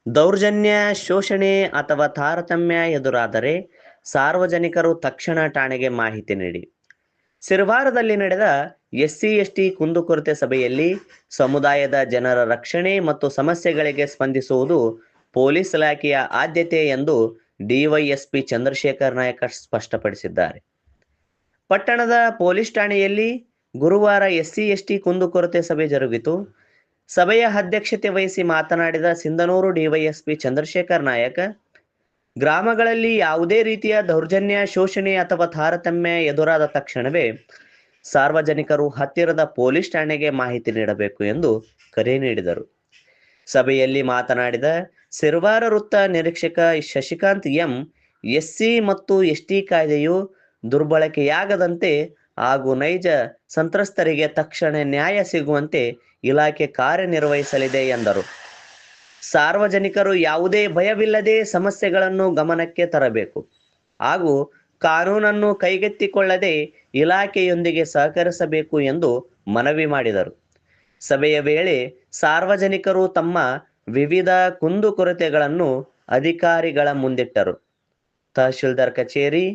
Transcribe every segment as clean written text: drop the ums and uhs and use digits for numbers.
ದೌರ್ಜನ್ಯ, ಶೋಷಣೆ ಅಥವಾ ತಾರತಮ್ಯ ಎದುರಾದರೆ ಸಾರ್ವಜನಿಕರು ತಕ್ಷಣ ಠಾಣೆಗೆ ಮಾಹಿತಿ ನೀಡಿ. ಸಿರವಾರದಲ್ಲಿ ನಡೆದ SC/ST ಕುಂದುಕೊರತೆ ಸಭೆಯಲ್ಲಿ ಸಮುದಾಯದ ಜನರ ರಕ್ಷಣೆ ಮತ್ತು ಸಮಸ್ಯೆಗಳಿಗೆ ಸ್ಪಂದಿಸುವುದು ಪೊಲೀಸ್ ಇಲಾಖೆಯ ಆದ್ಯತೆ ಎಂದು ಡಿವೈಎಸ್ಪಿ ಚಂದ್ರಶೇಖರ್ ನಾಯಕ ಸ್ಪಷ್ಟಪಡಿಸಿದ್ದಾರೆ. ಪಟ್ಟಣದ ಪೊಲೀಸ್ ಠಾಣೆಯಲ್ಲಿ ಗುರುವಾರ SC/ST ಕುಂದುಕೊರತೆ ಸಭೆ ಜರುಗಿತು. ಸಭೆಯ ಅಧ್ಯಕ್ಷತೆ ವಹಿಸಿ ಮಾತನಾಡಿದ ಸಿಂಧನೂರು ಡಿವೈಎಸ್ಪಿ ಚಂದ್ರಶೇಖರ್ ನಾಯಕ, ಗ್ರಾಮಗಳಲ್ಲಿ ಯಾವುದೇ ರೀತಿಯ ದೌರ್ಜನ್ಯ, ಶೋಷಣೆ ಅಥವಾ ತಾರತಮ್ಯ ಎದುರಾದ ತಕ್ಷಣವೇ ಸಾರ್ವಜನಿಕರು ಹತ್ತಿರದ ಪೊಲೀಸ್ ಠಾಣೆಗೆ ಮಾಹಿತಿ ನೀಡಬೇಕು ಎಂದು ಕರೆ ನೀಡಿದರು. ಸಭೆಯಲ್ಲಿ ಮಾತನಾಡಿದ ಸಿರವಾರ ವೃತ್ತ ನಿರೀಕ್ಷಕ ಶಶಿಕಾಂತ್ ಎಂ, SC ಮತ್ತು ST ಕಾಯ್ದೆಯು ದುರ್ಬಳಕೆಯಾಗದಂತೆ ಹಾಗೂ ನೈಜ ಸಂತ್ರಸ್ತರಿಗೆ ತಕ್ಷಣ ನ್ಯಾಯ ಸಿಗುವಂತೆ ಇಲಾಖೆ ಕಾರ್ಯನಿರ್ವಹಿಸಲಿದೆ ಎಂದರು. ಸಾರ್ವಜನಿಕರು ಯಾವುದೇ ಭಯವಿಲ್ಲದೆ ಸಮಸ್ಯೆಗಳನ್ನು ಗಮನಕ್ಕೆ ತರಬೇಕು ಹಾಗೂ ಕಾನೂನನ್ನು ಕೈಗೆತ್ತಿಕೊಳ್ಳದೆ ಇಲಾಖೆಯೊಂದಿಗೆ ಸಹಕರಿಸಬೇಕು ಎಂದು ಮನವಿ ಮಾಡಿದರು. ಸಭೆಯ ವೇಳೆ ಸಾರ್ವಜನಿಕರು ತಮ್ಮ ವಿವಿಧ ಕುಂದುಕೊರತೆಗಳನ್ನು ಅಧಿಕಾರಿಗಳ ಮುಂದಿಟ್ಟರು. ತಹಶೀಲ್ದಾರ್ ಕಚೇರಿ,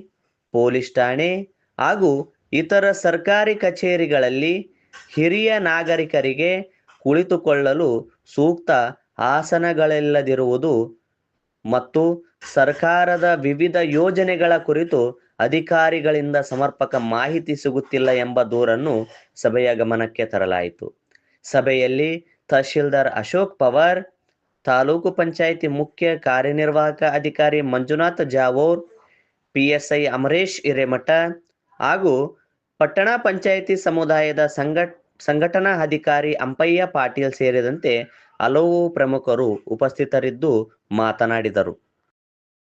ಪೊಲೀಸ್ ಠಾಣೆ ಹಾಗೂ ಇತರ ಸರ್ಕಾರಿ ಕಚೇರಿಗಳಲ್ಲಿ ಹಿರಿಯ ನಾಗರಿಕರಿಗೆ ಕುಳಿತುಕೊಳ್ಳಲು ಸೂಕ್ತ ಆಸನಗಳಿಲ್ಲದಿರುವುದು ಮತ್ತು ಸರ್ಕಾರದ ವಿವಿಧ ಯೋಜನೆಗಳ ಕುರಿತು ಅಧಿಕಾರಿಗಳಿಂದ ಸಮರ್ಪಕ ಮಾಹಿತಿ ಸಿಗುತ್ತಿಲ್ಲ ಎಂಬ ದೂರನ್ನು ಸಭೆಯ ಗಮನಕ್ಕೆ ತರಲಾಯಿತು. ಸಭೆಯಲ್ಲಿ ತಹಶೀಲ್ದಾರ್ ಅಶೋಕ್ ಪವಾರ್, ತಾಲೂಕು ಪಂಚಾಯಿತಿ ಮುಖ್ಯ ಕಾರ್ಯನಿರ್ವಾಹಕ ಅಧಿಕಾರಿ ಮಂಜುನಾಥ್ ಜಾವೂರ್, PSI ಅಮರೇಶ್ ಹಿರೇಮಠ ಹಾಗೂ ಪಟ್ಟಣ ಪಂಚಾಯಿತಿ ಸಮುದಾಯದ ಸಂಘಟನಾ ಅಧಿಕಾರಿ ಅಂಪಯ್ಯ ಪಾಟೀಲ್ ಸೇರಿದಂತೆ ಹಲವು ಪ್ರಮುಖರು ಉಪಸ್ಥಿತರಿದ್ದು ಮಾತನಾಡಿದರು.